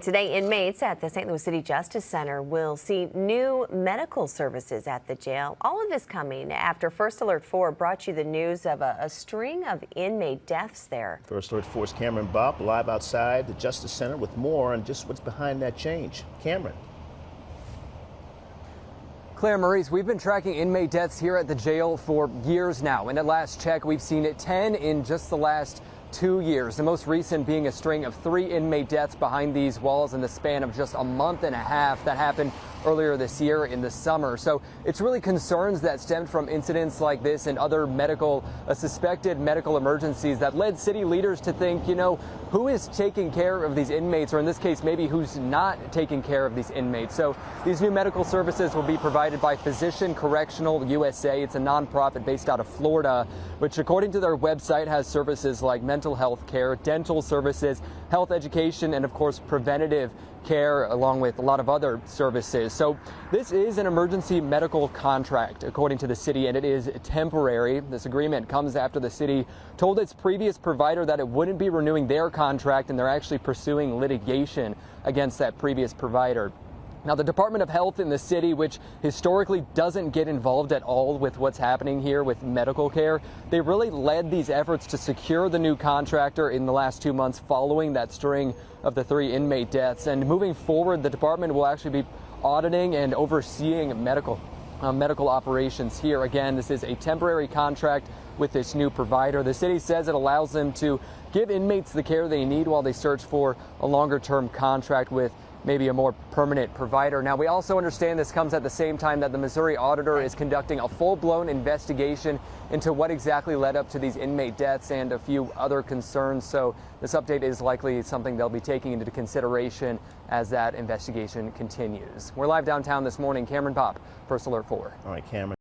Today, inmates at the St. Louis City Justice Center will see new medical services at the jail. All of this coming after First Alert 4 brought you the news of a string of inmate deaths there. First Alert 4's Cameron Bopp live outside the Justice Center with more on just what's behind that change. Cameron. Claire Maurice, we've been tracking inmate deaths here at the jail for years now, and at last check, we've seen 10 in just the last 2 years. The most recent being a string of 3 inmate deaths behind these walls in the span of just a month and a half. That happened earlier this year in the summer. So it's really concerns that stemmed from incidents like this and other suspected medical emergencies that led city leaders to think, who is taking care of these inmates, or in this case, maybe who's not taking care of these inmates. So these new medical services will be provided by Physician Correctional USA. It's a nonprofit based out of Florida, which according to their website has services like mental health care, dental services, health education, and of course preventative care, along with a lot of other services. So this is an emergency medical contract, according to the city, and it is temporary. This agreement comes after the city told its previous provider that it wouldn't be renewing their contract, and they're actually pursuing litigation against that previous provider. Now, the Department of Health in the city, which historically doesn't get involved at all with what's happening here with medical care, they really led these efforts to secure the new contractor in the last 2 months following that string of the 3 inmate deaths. And moving forward, the department will actually be auditing and overseeing medical operations here. Again, this is a temporary contract with this new provider. The city says it allows them to give inmates the care they need while they search for a longer-term contract with maybe a more permanent provider. Now, we also understand this comes at the same time that the Missouri auditor is conducting a full-blown investigation into what exactly led up to these inmate deaths and a few other concerns. So this update is likely something they'll be taking into consideration as that investigation continues. We're live downtown this morning. Cameron Bopp, First Alert 4. All right, Cameron.